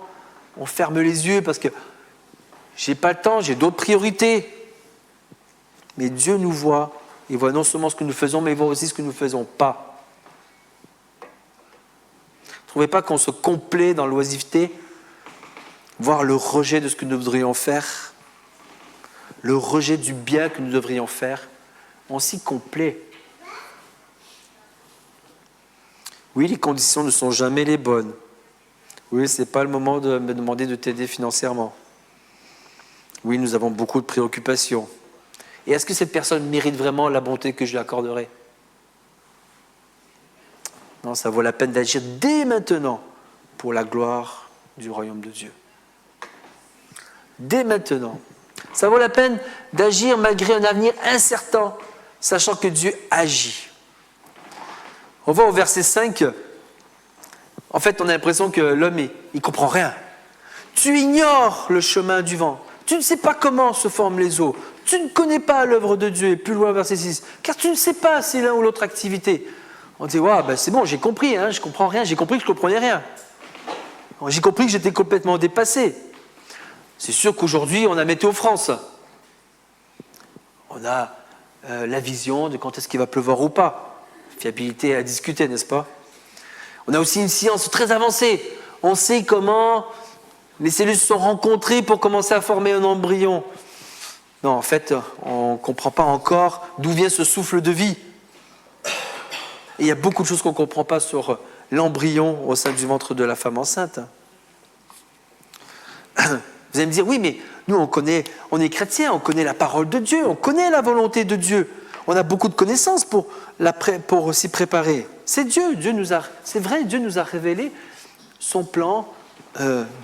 On ferme les yeux parce que j'ai pas le temps, j'ai d'autres priorités. Mais Dieu nous voit. Il voit non seulement ce que nous faisons, mais il voit aussi ce que nous ne faisons pas. Ne trouvez pas qu'on se complaît dans l'oisiveté, voir le rejet de ce que nous devrions faire, le rejet du bien que nous devrions faire, on s'y complaît. Oui, les conditions ne sont jamais les bonnes. Oui, ce n'est pas le moment de me demander de t'aider financièrement. Oui, nous avons beaucoup de préoccupations. Et est-ce que cette personne mérite vraiment la bonté que je lui accorderai? Non, ça vaut la peine d'agir dès maintenant pour la gloire du royaume de Dieu. Dès maintenant. Ça vaut la peine d'agir malgré un avenir incertain, sachant que Dieu agit. On va au verset 5. En fait, on a l'impression que l'homme, il ne comprend rien. Tu ignores le chemin du vent. Tu ne sais pas comment se forment les eaux. Tu ne connais pas l'œuvre de Dieu. Et plus loin, verset 6. Car tu ne sais pas si l'un ou l'autre activité. On dit, ouais, ben c'est bon, j'ai compris, je ne comprends rien. J'ai compris que je ne comprenais rien. J'ai compris que j'étais complètement dépassé. C'est sûr qu'aujourd'hui, on a Météo France. On a la vision de quand est-ce qu'il va pleuvoir ou pas. Fiabilité à discuter, n'est-ce pas? On a aussi une science très avancée. On sait comment les cellules se sont rencontrées pour commencer à former un embryon. Non, en fait, on ne comprend pas encore d'où vient ce souffle de vie. Et il y a beaucoup de choses qu'on ne comprend pas sur l'embryon au sein du ventre de la femme enceinte. Vous allez me dire, oui, mais nous, on est chrétiens, on connaît la parole de Dieu, on connaît la volonté de Dieu. On a beaucoup de connaissances pour s'y préparer. C'est c'est vrai, Dieu nous a révélé son plan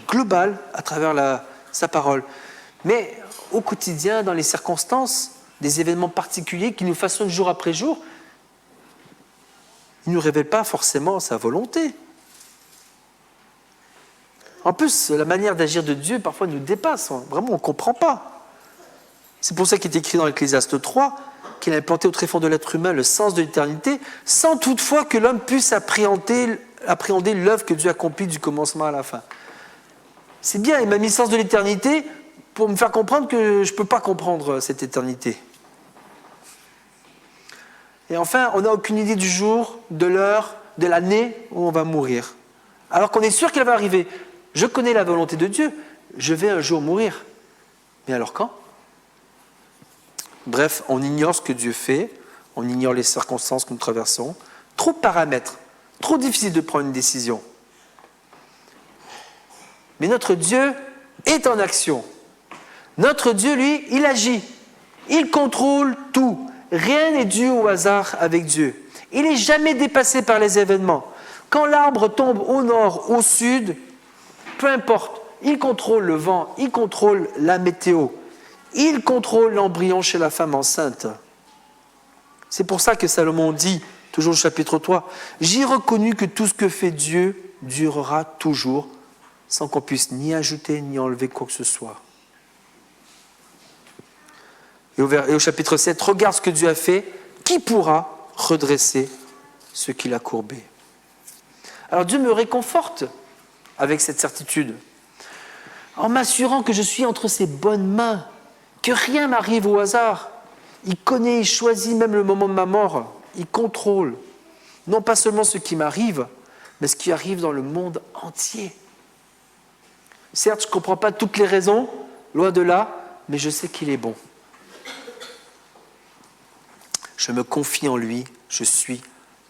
global à travers sa parole. Mais au quotidien, dans les circonstances, des événements particuliers qui nous façonnent jour après jour, il ne nous révèle pas forcément sa volonté. En plus, la manière d'agir de Dieu parfois nous dépasse. Vraiment, on ne comprend pas. C'est pour ça qu'il est écrit dans Ecclésiaste 3 qu'il a implanté au tréfonds de l'être humain le sens de l'éternité, sans toutefois que l'homme puisse appréhender l'œuvre que Dieu accomplit du commencement à la fin. C'est bien, il m'a mis le sens de l'éternité pour me faire comprendre que je ne peux pas comprendre cette éternité. Et enfin, on n'a aucune idée du jour, de l'heure, de l'année où on va mourir. Alors qu'on est sûr qu'elle va arriver. Je connais la volonté de Dieu, je vais un jour mourir. Mais alors quand? Bref, on ignore ce que Dieu fait, on ignore les circonstances que nous traversons. Trop de paramètres, trop difficile de prendre une décision. Mais notre Dieu est en action. Notre Dieu, lui, il agit. Il contrôle tout. Rien n'est dû au hasard avec Dieu. Il n'est jamais dépassé par les événements. Quand l'arbre tombe au nord, au sud, peu importe, il contrôle le vent, il contrôle la météo, il contrôle l'embryon chez la femme enceinte. C'est pour ça que Salomon dit, toujours au chapitre 3, « J'ai reconnu que tout ce que fait Dieu durera toujours, sans qu'on puisse ni ajouter ni enlever quoi que ce soit. » Et au chapitre 7, « Regarde ce que Dieu a fait, qui pourra redresser ce qu'il a courbé ?» Alors Dieu me réconforte avec cette certitude, en m'assurant que je suis entre ses bonnes mains, que rien m'arrive au hasard. Il connaît, il choisit même le moment de ma mort, il contrôle, non pas seulement ce qui m'arrive, mais ce qui arrive dans le monde entier. Certes, je ne comprends pas toutes les raisons, loin de là, mais je sais qu'il est bon. Je me confie en lui, je suis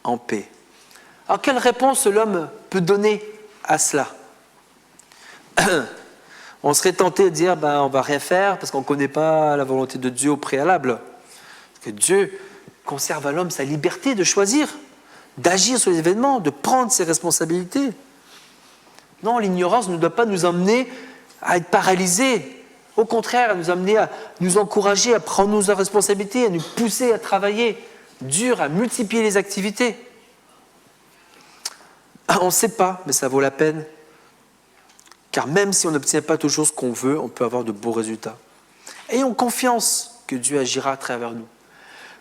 en paix. Alors, quelle réponse l'homme peut donner à cela? On serait tenté de dire, on ne va rien faire parce qu'on ne connaît pas la volonté de Dieu au préalable. Parce que Dieu conserve à l'homme sa liberté de choisir, d'agir sur les événements, de prendre ses responsabilités. Non, l'ignorance ne doit pas nous emmener à être paralysés. Au contraire, elle nous amener à nous encourager à prendre nos responsabilités, à nous pousser à travailler dur, à multiplier les activités. On ne sait pas, mais ça vaut la peine. Car même si on n'obtient pas toujours ce qu'on veut, on peut avoir de beaux résultats. Ayons confiance que Dieu agira à travers nous,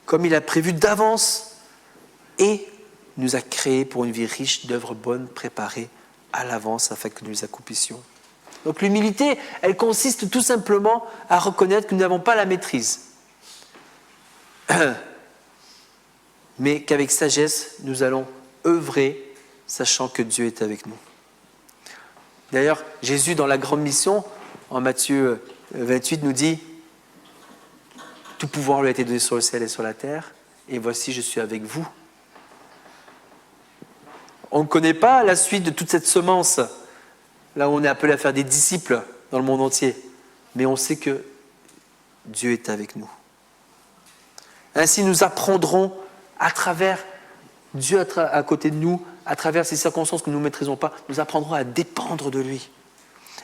comme il a prévu d'avance et nous a créés pour une vie riche d'œuvres bonnes préparées à l'avance afin que nous les accomplissions. Donc l'humilité, elle consiste tout simplement à reconnaître que nous n'avons pas la maîtrise, mais qu'avec sagesse, nous allons œuvrer, sachant que Dieu est avec nous. D'ailleurs, Jésus, dans la grande mission, en Matthieu 28, nous dit « Tout pouvoir lui a été donné sur le ciel et sur la terre, et voici, je suis avec vous. » On ne connaît pas la suite de toute cette semence, là où on est appelé à faire des disciples dans le monde entier, mais on sait que Dieu est avec nous. Ainsi, nous apprendrons à travers Dieu à côté de nous, à travers ces circonstances que nous ne maîtrisons pas, nous apprendrons à dépendre de lui,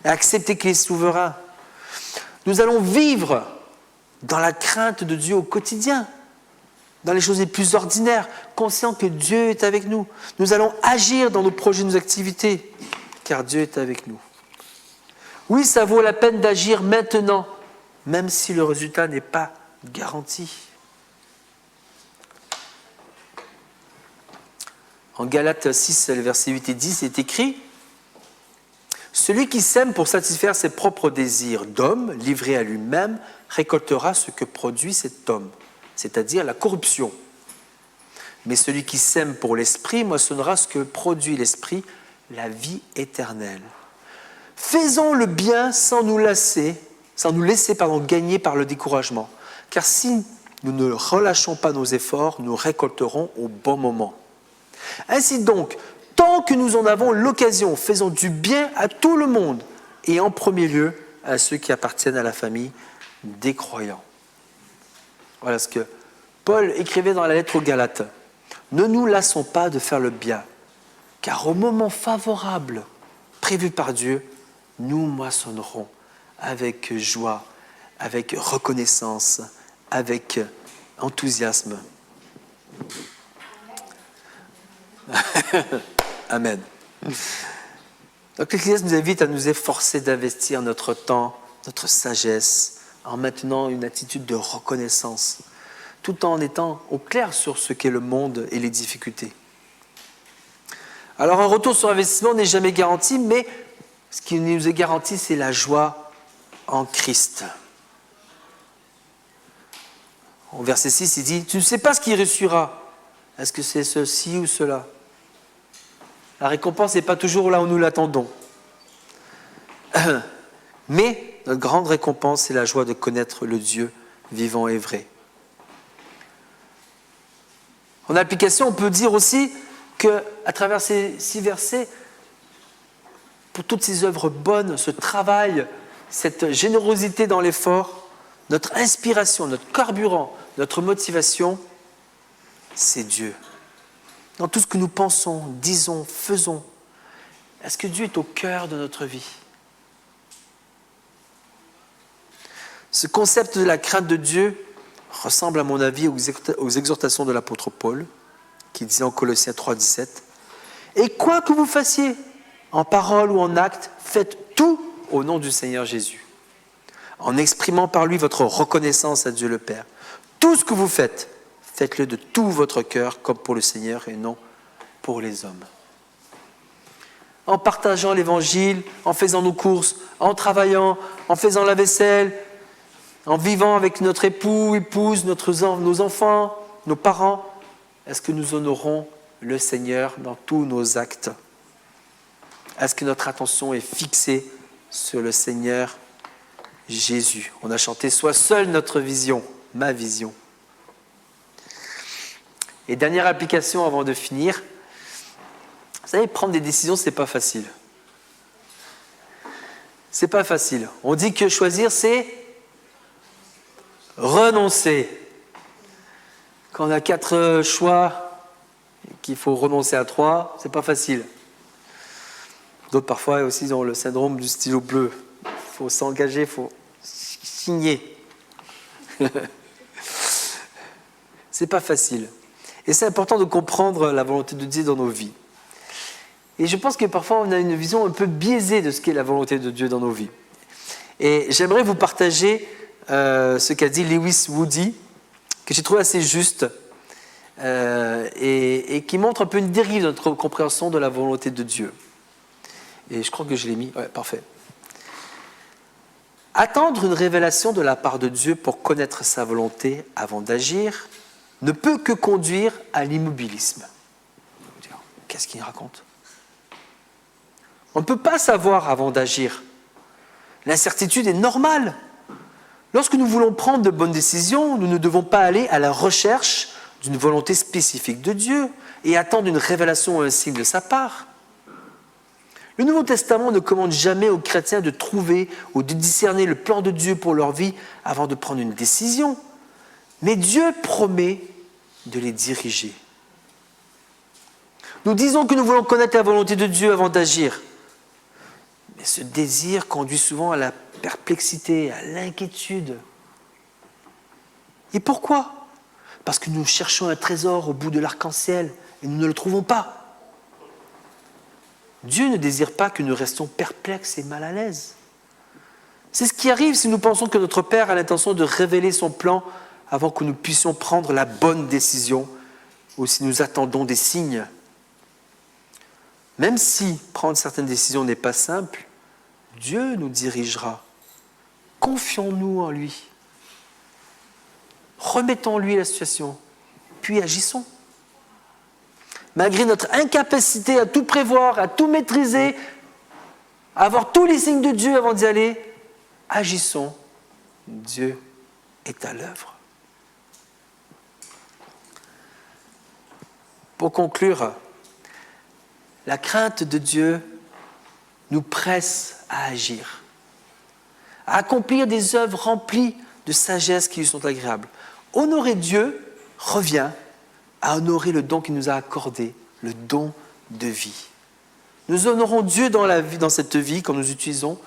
à accepter qu'il est souverain. Nous allons vivre dans la crainte de Dieu au quotidien, dans les choses les plus ordinaires, conscients que Dieu est avec nous. Nous allons agir dans nos projets, nos activités, car Dieu est avec nous. Oui, ça vaut la peine d'agir maintenant, même si le résultat n'est pas garanti. En Galates 6, versets 8 et 10, il est écrit « Celui qui sème pour satisfaire ses propres désirs d'homme, livré à lui-même, récoltera ce que produit cet homme, c'est-à-dire la corruption. Mais celui qui sème pour l'esprit moissonnera ce que produit l'esprit, la vie éternelle. Faisons le bien sans nous laisser gagner par le découragement, car si nous ne relâchons pas nos efforts, nous récolterons au bon moment. Ainsi donc, tant que nous en avons l'occasion, faisons du bien à tout le monde et en premier lieu à ceux qui appartiennent à la famille des croyants. » Voilà ce que Paul écrivait dans la lettre aux Galates. « Ne nous lassons pas de faire le bien, car au moment favorable prévu par Dieu, nous moissonnerons avec joie, avec reconnaissance, avec enthousiasme. » Amen. Donc l'Ecclésiaste nous invite à nous efforcer d'investir notre temps, notre sagesse, en maintenant une attitude de reconnaissance, tout en étant au clair sur ce qu'est le monde et les difficultés. Alors un retour sur investissement n'est jamais garanti, mais ce qui nous est garanti, c'est la joie en Christ. Au verset 6, il dit « Tu ne sais pas ce qui réussira. Est-ce que c'est ceci ou cela ?» La récompense n'est pas toujours là où nous l'attendons. Mais notre grande récompense, c'est la joie de connaître le Dieu vivant et vrai. En application, on peut dire aussi qu'à travers ces 6 versets, pour toutes ces œuvres bonnes, ce travail, cette générosité dans l'effort, notre inspiration, notre carburant, notre motivation, c'est Dieu. Dans tout ce que nous pensons, disons, faisons, est-ce que Dieu est au cœur de notre vie? Ce concept de la crainte de Dieu ressemble à mon avis aux exhortations de l'apôtre Paul, qui disait en Colossiens 3,17 « Et quoi que vous fassiez, en parole ou en acte, faites tout au nom du Seigneur Jésus, en exprimant par lui votre reconnaissance à Dieu le Père. Tout ce que vous faites, faites-le de tout votre cœur, comme pour le Seigneur et non pour les hommes. » En partageant l'Évangile, en faisant nos courses, en travaillant, en faisant la vaisselle, en vivant avec notre époux, épouse, nos enfants, nos parents, est-ce que nous honorons le Seigneur dans tous nos actes à ce que notre attention est fixée sur le Seigneur Jésus. On a chanté « Sois seul notre vision, ma vision ». Et dernière application avant de finir, vous savez, prendre des décisions, c'est pas facile. C'est pas facile. On dit que choisir, c'est renoncer. Quand on a 4 choix, qu'il faut renoncer à 3, c'est pas facile. D'autres parfois aussi ont le syndrome du stylo bleu. Il faut s'engager, il faut signer. C'est pas facile. Et c'est important de comprendre la volonté de Dieu dans nos vies. Et je pense que parfois on a une vision un peu biaisée de ce qu'est la volonté de Dieu dans nos vies. Et j'aimerais vous partager ce qu'a dit Lewis Woody, que j'ai trouvé assez juste, et qui montre un peu une dérive de notre compréhension de la volonté de Dieu. Et je crois que je l'ai mis. Ouais, parfait. Attendre une révélation de la part de Dieu pour connaître sa volonté avant d'agir ne peut que conduire à l'immobilisme. Qu'est-ce qu'il raconte ? On ne peut pas savoir avant d'agir. L'incertitude est normale. Lorsque nous voulons prendre de bonnes décisions, nous ne devons pas aller à la recherche d'une volonté spécifique de Dieu et attendre une révélation ou un signe de sa part. Le Nouveau Testament ne commande jamais aux chrétiens de trouver ou de discerner le plan de Dieu pour leur vie avant de prendre une décision. Mais Dieu promet de les diriger. Nous disons que nous voulons connaître la volonté de Dieu avant d'agir. Mais ce désir conduit souvent à la perplexité, à l'inquiétude. Et pourquoi ? Parce que nous cherchons un trésor au bout de l'arc-en-ciel et nous ne le trouvons pas. Dieu ne désire pas que nous restions perplexes et mal à l'aise. C'est ce qui arrive si nous pensons que notre Père a l'intention de révéler son plan avant que nous puissions prendre la bonne décision ou si nous attendons des signes. Même si prendre certaines décisions n'est pas simple, Dieu nous dirigera. Confions-nous en lui. Remettons-lui la situation, puis agissons. Malgré notre incapacité à tout prévoir, à tout maîtriser, à avoir tous les signes de Dieu avant d'y aller, agissons. Dieu est à l'œuvre. Pour conclure, la crainte de Dieu nous presse à agir, à accomplir des œuvres remplies de sagesse qui lui sont agréables. Honorer Dieu revient à honorer le don qu'il nous a accordé, le don de vie. Nous honorons Dieu dans cette vie, quand nous utilisons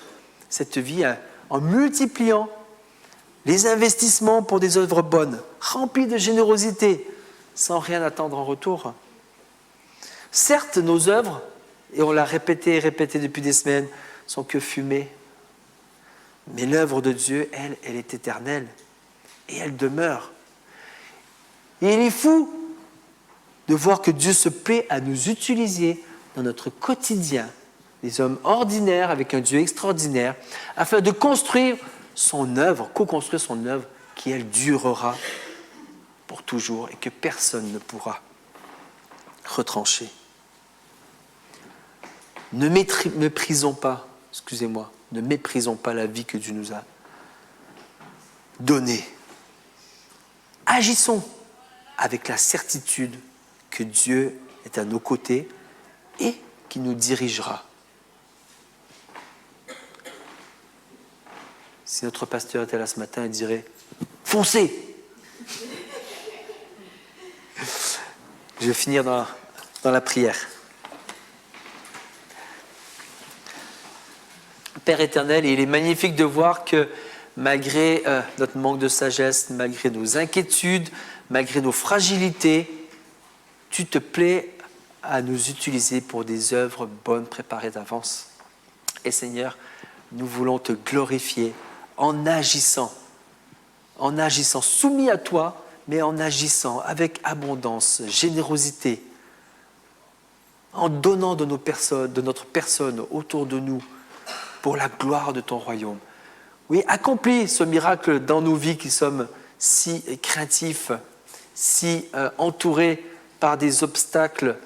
cette vie en multipliant les investissements pour des œuvres bonnes, remplies de générosité, sans rien attendre en retour. Certes, nos œuvres, et on l'a répété et répété depuis des semaines, sont que fumée. Mais l'œuvre de Dieu, elle est éternelle. Et elle demeure. Et il est fou de voir que Dieu se plaît à nous utiliser dans notre quotidien, des hommes ordinaires avec un Dieu extraordinaire, afin de construire son œuvre, co-construire son œuvre, qui elle durera pour toujours et que personne ne pourra retrancher. Ne méprisons pas la vie que Dieu nous a donnée. Agissons avec la certitude que Dieu est à nos côtés et qui nous dirigera. Si notre pasteur était là ce matin, il dirait « Foncez !» Je vais finir dans la prière. Père éternel, il est magnifique de voir que malgré notre manque de sagesse, malgré nos inquiétudes, malgré nos fragilités, tu te plais à nous utiliser pour des œuvres bonnes préparées d'avance. Et Seigneur, nous voulons te glorifier en agissant soumis à toi, mais en agissant avec abondance, générosité, en donnant de notre personne autour de nous pour la gloire de ton royaume. Oui, accomplis ce miracle dans nos vies qui sommes si craintifs, si entourés par des obstacles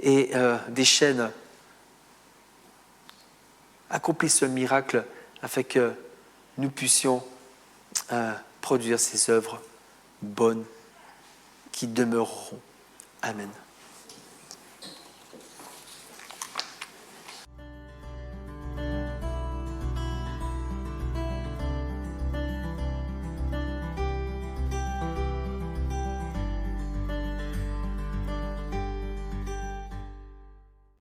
et des chaînes. accomplis ce miracle afin que nous puissions produire ces œuvres bonnes qui demeureront. Amen.